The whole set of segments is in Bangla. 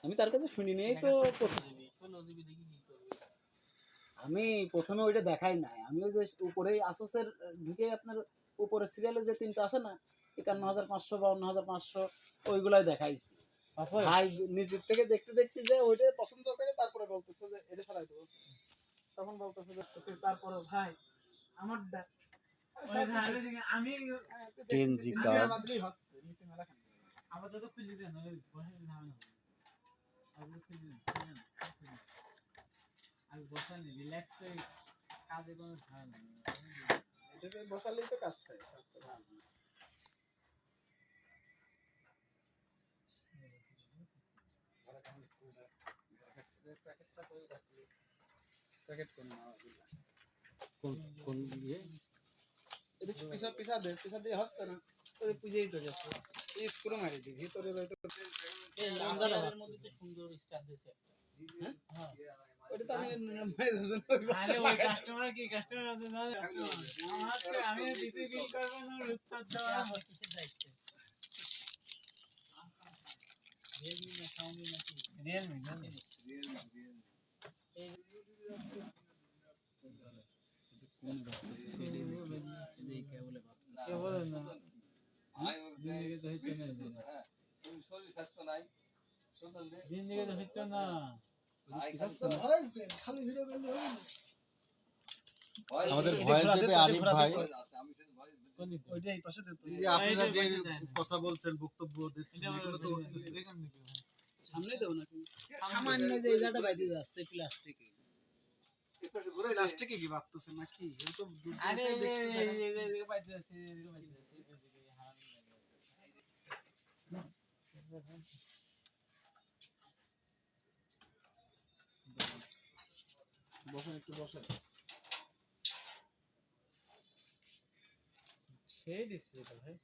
আমি তার কাছে শুনিনি, এই তো আমি প্রথমে ওইটা দেখাই নাই, আমি ওই যে উপরে আসুসের ঢুকে আপনার উপরে সিরিয়ালে যে তিনটা আছে না 51,500 52,500 ওইগুলাই দেখাইছি। ভাই নিজের থেকে দেখতে দেখতে যে ওইটা পছন্দ করে তারপরে বলতেছে যে এটা সরাই দেবো, তখন বলতেছে যে তারপরে ভাই আমারটা আমি টেনজি কার্ড হচ্ছে নিচে মেলা খান আবার তো খুলে দেন ওই বসে না আবার খুলে দেন আমি বসানি রিল্যাক্স করে কাজে কোনো ঝামেলা নেই, এটাকে বসালেই তো কাজ শেষ। কোন দিয়ে এটা পিছা দিয়ে হচ্ছে না ওই পুজেই তো গেছে এই স্ক্রু মারি দিই ভিতরে হয়তো এই লাগার মধ্যে তো সুন্দর স্টার দিয়েছে হ্যাঁ হ্যাঁ ওটা তো আমি মারি দিয়েছি আরে ওই কাস্টমার কি কাস্টমার আছে না আমি দিতে বিল করব না উত্তর দেওয়া কিছু দায়িত্ব রিয়েলমি না শাওমি নাকি রিয়েলমি এই কোন বাচ্চা ছেলে দেখি যে কেবল বাচ্চা কেবল না জিন্দেগি তো হইতো না হ্যাঁ তুমি শরীর স্বাস্থ্য নাই সুন্দর দে জিন্দেগি তো হইতো না খালি ভিডিও করলে হবে না আমাদের ভয়েস দেবে আরিফ ভাই ওইটাই পাশে দিতে যে আপনারা যে কথা বলছেন বক্তব্য দিচ্ছেন এগুলো তো উঠতেছে সামনে দাও নাকি সামান্য যে জায়গাটা বাইরে যাচ্ছে প্লাস্টিকে প্লাস্টিকে কি বাততেছে নাকি এই তো আরে এই বাইরে যাচ্ছে এই বাইরে যাচ্ছে এদিকে হারামি বসেন একটু বসেন সেই ডিসপ্লেটা ভাই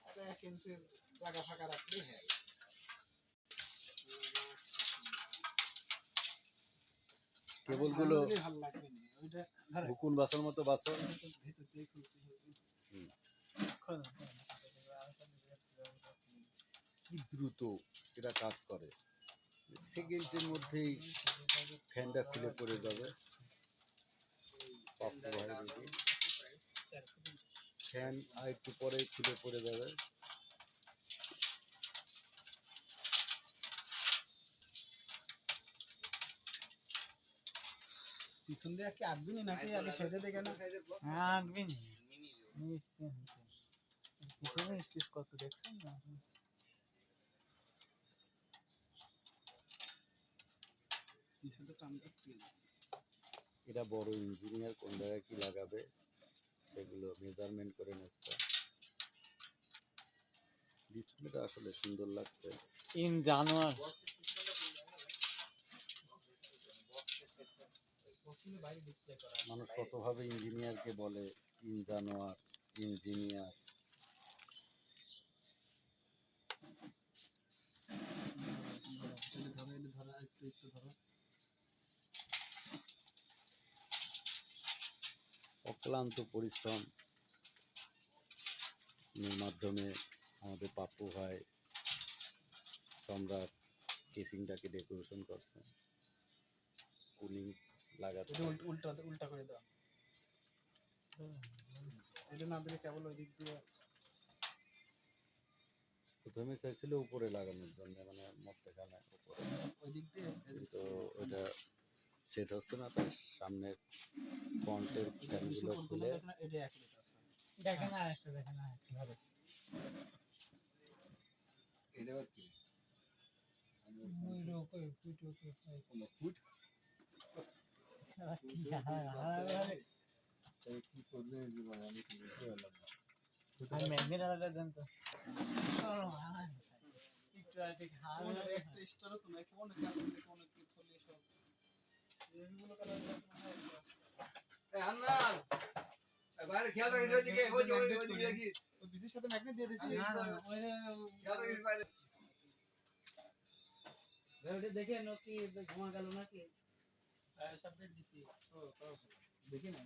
আরে এক ইঞ্চি জায়গা ফাঁকা রাখলে হয় কেবলগুলো ভালো লাগবে না ওইটা হুকুন বাসার মতো বাসা ভিতর দিয়ে খুলতে হবে কি দ্রুত এটা কাজ করে সেকেন্ডের মধ্যেই ফ্যানটা খুলে পড়ে যাবে ফ্যান আর একটু পরে খুলে পড়ে যাবে পিছন দিয়ে কি আটবিনি নাকি আগে সেটা দেখে না হ্যাঁ আটবিনি পিছনে স্পেস কত দেখছেন না এটা বড় ইঞ্জিনিয়ার কোন জায়গায় কি লাগাবে সেগুলো মেজারমেন্ট করে নিচ্ছে ডিসপ্লেটা আসলে সুন্দর লাগছে ইন জানুয়ার মানুষ কতভাবে ইঞ্জিনিয়ারকে বলে ইন জানুয়ার ইঞ্জিনিয়ার অক্লান্ত পরিশ্রম মাধ্যমে আমাদের পাপ্পু ভাই সম্রাট কেসিংটাকে ডেকোরেশন করছে কুলিং লাগাতে উল্টা করে দাও এটা না দিলে কেবল ওই দিক দিয়ে প্রথমে চাইছিল উপরে লাগানোর জন্য মানে মধ্যখানে উপরে ওই দিক দিয়ে তো ওইটা সেট হচ্ছে না তার সামনের ফ্রন্টের ফ্যানগুলো খুলে এটা অ্যাকুরেট আছে দেখেন আর একটা দেখেন আর কি হবে এটা কি মুই রোকো ফুট কোনো ফুট কি কি করলে জীবন আমি কি বললাম আর ম্যাগনেট আলাদা দেন তো একটু আগে হাল একটা স্টারও তো না কোন কোন কি চলে সব এগুলো কালার এই হান্নান বাইরে খেয়াল রাখিস ওইদিকে ওই দেখি ওই বিসির সাথে ম্যাগনেট দিয়ে দিছি ওই খেয়াল রাখিস বাইরে ওটা দেখে নাকি ঘুমা গেল নাকি দেখি না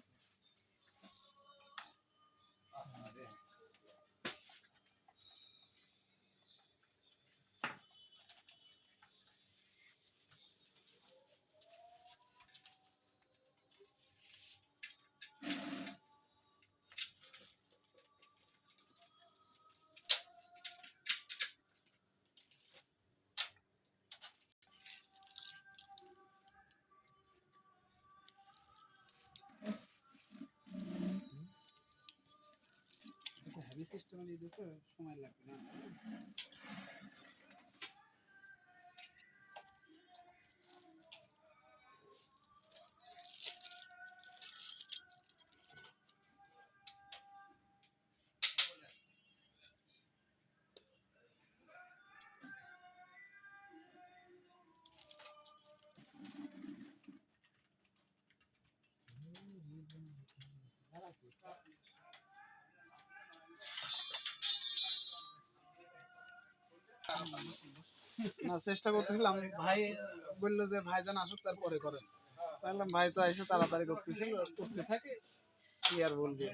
হেভি সিস্টেম নিয়ে দিয়েছে, সময় লাগবে না। না চেষ্টা করতেছিলাম, ভাই বললো যে ভাইজান আসুক তারপরে করেন। বললাম ভাই তো এসে তাড়াতাড়ি করতেছিল, করতে থাকে কি আর বলবো।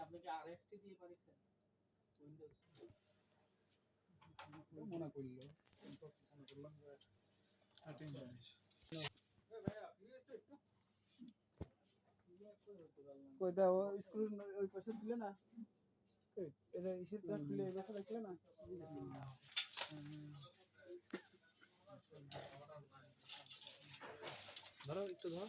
আপনি কি আরএসটি দিয়ে পারিছেন উইন্ডোজ মনে করলো, মনে করলাম যে কই দাও স্ক্রু ওই পাশে দিলে না, এটা ইসের কাট দিলে এই পাশে রাখলে না। ধরো একটু ধরো।